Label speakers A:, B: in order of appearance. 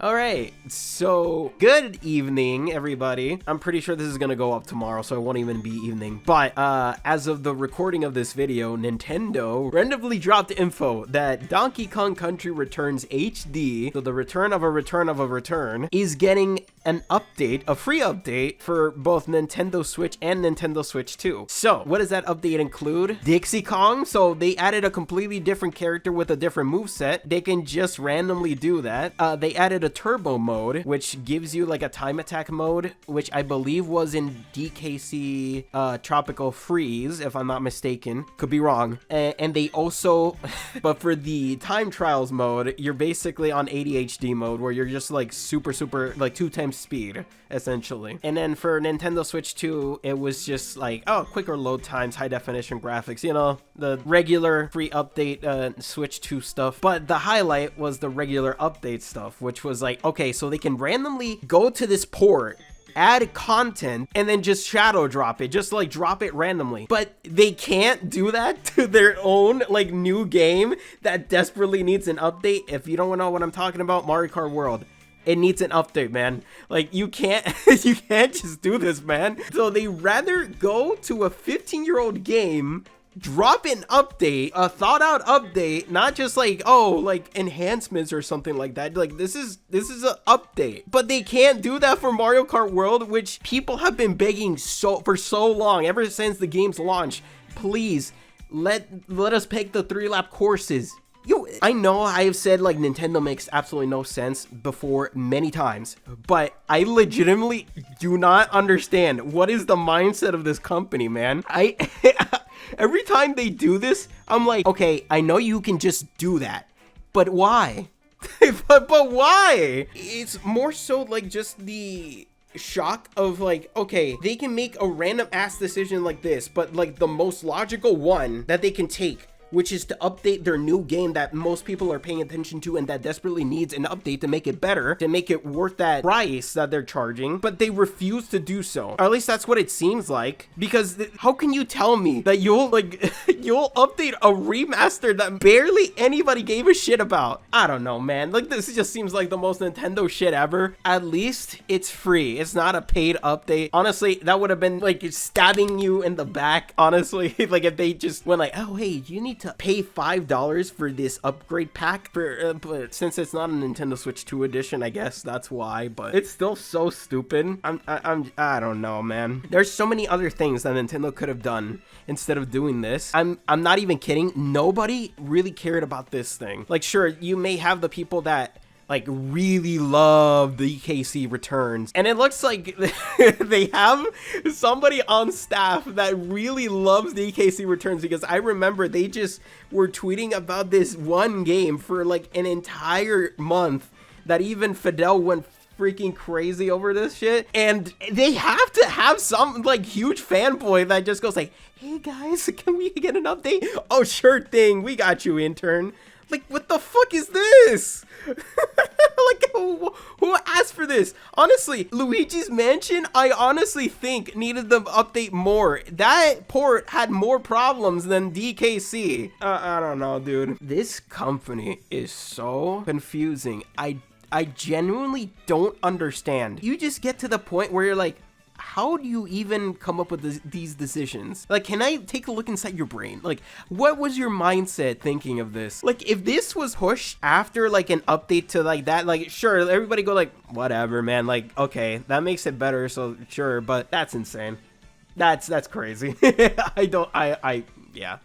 A: All right, so good evening, everybody. I'm pretty sure this is gonna go up tomorrow, so it won't even be evening. But as of the recording of this video, Nintendo randomly dropped info that Donkey Kong Country Returns HD, so the return of a return, is getting an update, a free update for both Nintendo Switch and Nintendo Switch 2. So what does that update include? Dixie Kong. So they added a completely different character with a different moveset. They can just randomly do that. They added a turbo mode, which gives you like a time attack mode, which I believe was in DKC Tropical Freeze, if I'm not mistaken. Could be wrong. And they also, but for the time trials mode, you're basically on ADHD mode, where you're just like super, like 2 times speed, essentially. And then for Nintendo Switch 2, it was just like, oh, quicker load times, high definition graphics, you know, the regular free update Switch 2 stuff. But the highlight was the regular update stuff, which was like, okay, so they can randomly go to this port, add content, and then just shadow drop it, just like drop it randomly. But they can't do that to their own like new game that desperately needs an update. If you don't know what I'm talking about, Mario Kart World, it needs an update, man. Like, you can't you can't just do this, man. So they rather go to a 15-year-old game, drop an update, a thought out update, not just like, oh, like enhancements or something like that. Like, this is an update. But they can't do that for Mario Kart World, which people have been begging for so long, ever since the game's launch. Please let us pick the 3-lap courses. Yo, I know I have said like Nintendo makes absolutely no sense before many times, but I legitimately do not understand what is the mindset of this company, man. Every time they do this, I'm like, okay, I know you can just do that, but why? but why? It's more so like just the shock of like, okay, they can make a random ass decision like this, but like the most logical one that they can take, which is to update their new game that most people are paying attention to and that desperately needs an update to make it better, to make it worth that price that they're charging, but they refuse to do so. Or at least that's what it seems like, because how can you tell me that you'll you'll update a remaster that barely anybody gave a shit about? I don't know, man. Like, this just seems like the most Nintendo shit ever. At least it's free. It's not a paid update. Honestly, that would have been like stabbing you in the back, honestly. Like, if they just went like, oh, hey, you need to pay $5 for this upgrade pack, for but since it's not a Nintendo Switch 2 edition, I guess that's why. But it's still so stupid. I don't know, man. There's so many other things that Nintendo could have done instead of doing this. I'm not even kidding. Nobody really cared about this thing. Like, sure, you may have the people that like really love the EKC returns, and it looks like they have somebody on staff that really loves the EKC returns, because I remember they just were tweeting about this one game for like an entire month, that even Fidel went freaking crazy over this shit. And they have to have some like huge fanboy that just goes like, hey guys, can we get an update? Oh, sure thing, we got you, intern. Like, what the fuck is this? Like, who asked for this? Honestly, Luigi's Mansion, I honestly think needed them update more. That port had more problems than DKC. I don't know, dude. This company is so confusing. I genuinely don't understand. You just get to the point where you're like, how do you even come up with these decisions? Like, can I take a look inside your brain? Like, what was your mindset thinking of this? Like, if this was pushed after like an update to like that, like, sure, everybody go like, whatever, man. Like, okay, that makes it better, so sure, but that's insane. That's crazy. Yeah.